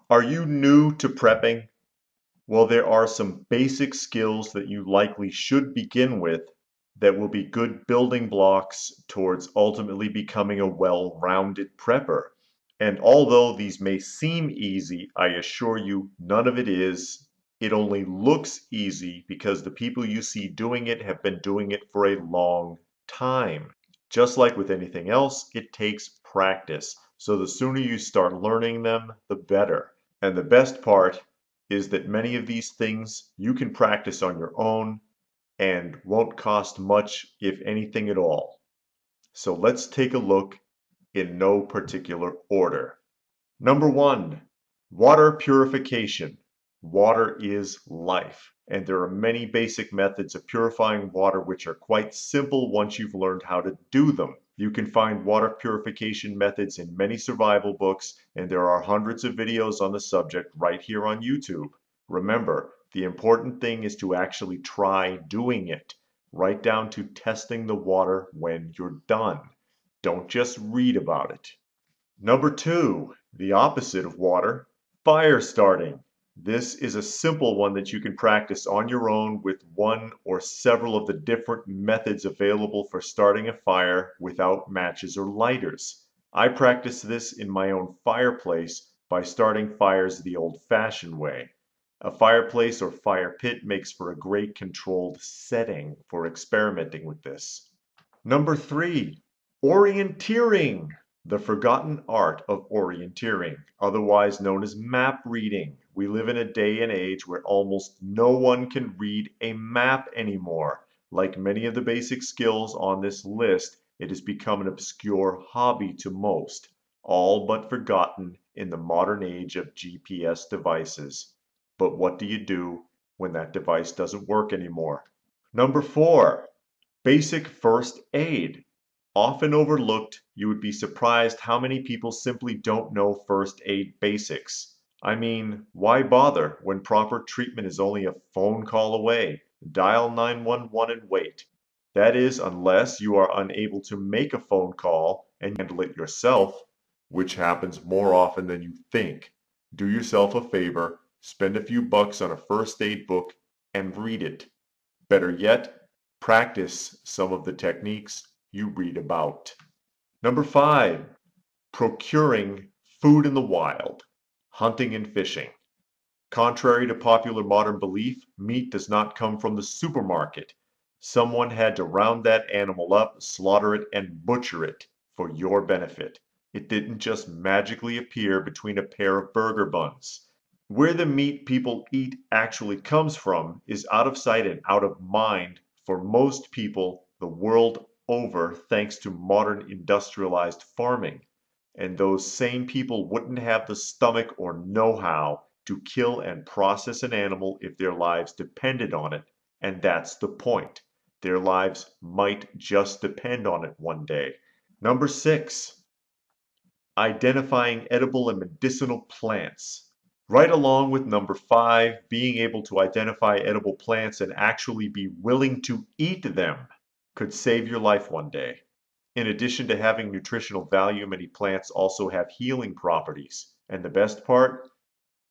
Are you new to prepping? Well, there are some basic skills that you likely should begin with that will be good building blocks towards ultimately becoming a well-rounded prepper. And although these may seem easy, I assure you none of it is. It only looks easy because the people you see doing it have been doing it for a long time. Just like with anything else, it takes practice. So the sooner you start learning them, the better. And the best part is that many of these things you can practice on your own and won't cost much, if anything at all. So let's take a look in no particular order. Number one, water purification. Water is life, and there are many basic methods of purifying water which are quite simple once you've learned how to do them. You can find water purification methods in many survival books, and there are hundreds of videos on the subject right here on YouTube. Remember, the important thing is to actually try doing it, right down to testing the water when you're done. Don't just read about it. Number two, the opposite of water, fire starting. This is a simple one that you can practice on your own with one or several of the different methods available for starting a fire without matches or lighters. I practice this in my own fireplace by starting fires the old-fashioned way. A fireplace or fire pit makes for a great controlled setting for experimenting with this. Number three, orienteering. The forgotten art of orienteering, otherwise known as map reading. We live in a day and age where almost no one can read a map anymore. Like many of the basic skills on this list, it has become an obscure hobby to most, all but forgotten in the modern age of GPS devices. But what do you do when that device doesn't work anymore? Number four, basic first aid. Often overlooked, you would be surprised how many people simply don't know first aid basics. I mean, why bother when proper treatment is only a phone call away? Dial 911 and wait. That is, unless you are unable to make a phone call and handle it yourself, which happens more often than you think. Do yourself a favor, spend a few bucks on a first aid book and read it. Better yet, practice some of the techniques you read about. Number five, procuring food in the wild, hunting and fishing. Contrary to popular modern belief, meat does not come from the supermarket. Someone had to round that animal up, slaughter it, and butcher it for your benefit. It didn't just magically appear between a pair of burger buns. Where the meat people eat actually comes from is out of sight and out of mind for most people the world over, thanks to modern industrialized farming. And those same people wouldn't have the stomach or know-how to kill and process an animal if their lives depended on it. And that's the point. Their lives might just depend on it one day. Number six, identifying edible and medicinal plants. Right along with number five, being able to identify edible plants and actually be willing to eat them could save your life one day. In addition to having nutritional value, many plants also have healing properties. And the best part?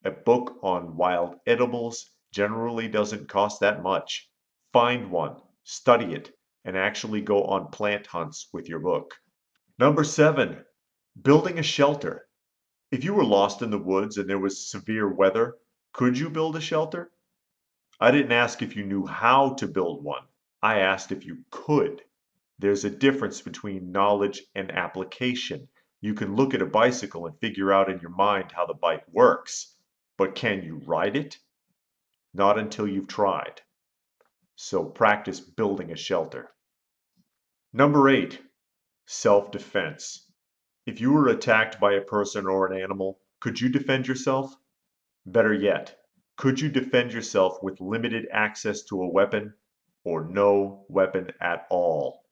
A book on wild edibles generally doesn't cost that much. Find one, study it, and actually go on plant hunts with your book. Number seven, building a shelter. If you were lost in the woods and there was severe weather, could you build a shelter? I didn't ask if you knew how to build one. I asked if you could. There's a difference between knowledge and application. You can look at a bicycle and figure out in your mind how the bike works, but can you ride it? Not until you've tried. So practice building a shelter. Number eight, self-defense. If you were attacked by a person or an animal, could you defend yourself? Better yet, could you defend yourself with limited access to a weapon or no weapon at all?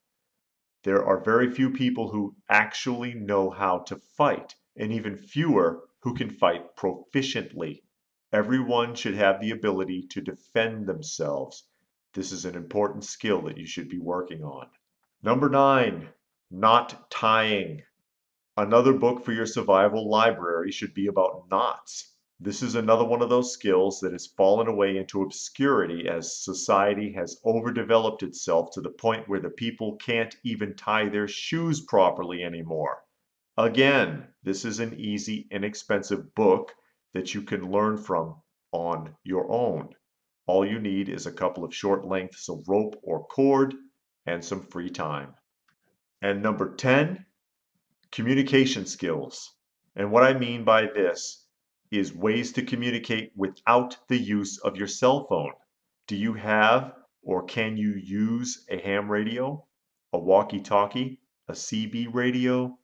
There are very few people who actually know how to fight, and even fewer who can fight proficiently. Everyone should have the ability to defend themselves. This is an important skill that you should be working on. Number nine, knot tying. Another book for your survival library should be about knots. This is another one of those skills that has fallen away into obscurity as society has overdeveloped itself to the point where the people can't even tie their shoes properly anymore. Again, this is an easy, inexpensive book that you can learn from on your own. All you need is a couple of short lengths of rope or cord and some free time. And number 10, communication skills. And what I mean by this is ways to communicate without the use of your cell phone. Do you have or can you use a ham radio, a walkie-talkie, a CB radio?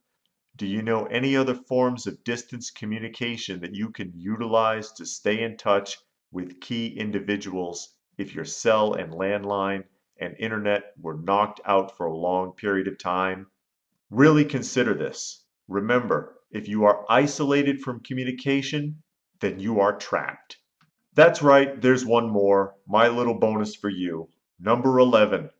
Do you know any other forms of distance communication that you can utilize to stay in touch with key individuals if your cell and landline and internet were knocked out for a long period of time? Really consider this. Remember, if you are isolated from communication, then you are trapped. That's right, there's one more, my little bonus for you. Number 11,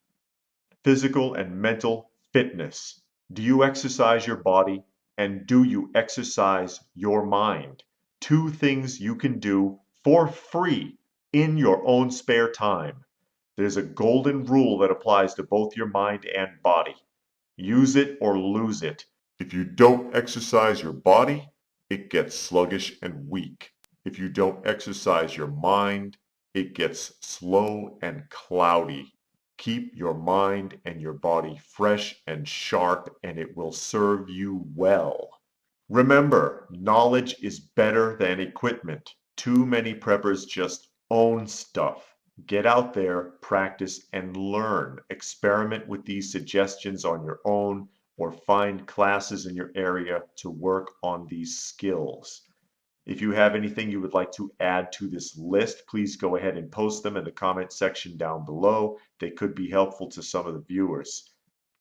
physical and mental fitness. Do you exercise your body and do you exercise your mind? Two things you can do for free in your own spare time. There's a golden rule that applies to both your mind and body. Use it or lose it. If you don't exercise your body, it gets sluggish and weak. If you don't exercise your mind, it gets slow and cloudy. Keep your mind and your body fresh and sharp, and it will serve you well. Remember, knowledge is better than equipment. Too many preppers just own stuff. Get out there, practice, and learn. Experiment with these suggestions on your own or find classes in your area to work on these skills. If you have anything you would like to add to this list, please go ahead and post them in the comment section down below. They could be helpful to some of the viewers.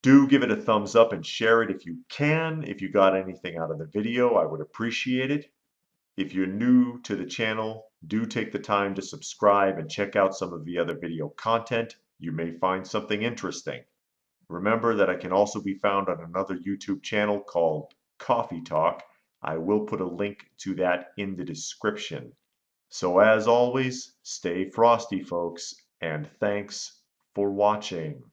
Do give it a thumbs up and share it if you can. If you got anything out of the video, I would appreciate it. If you're new to the channel, do take the time to subscribe and check out some of the other video content. You may find something interesting. Remember that I can also be found on another YouTube channel called Coffee Talk. I will put a link to that in the description. So as always, stay frosty, folks, and thanks for watching.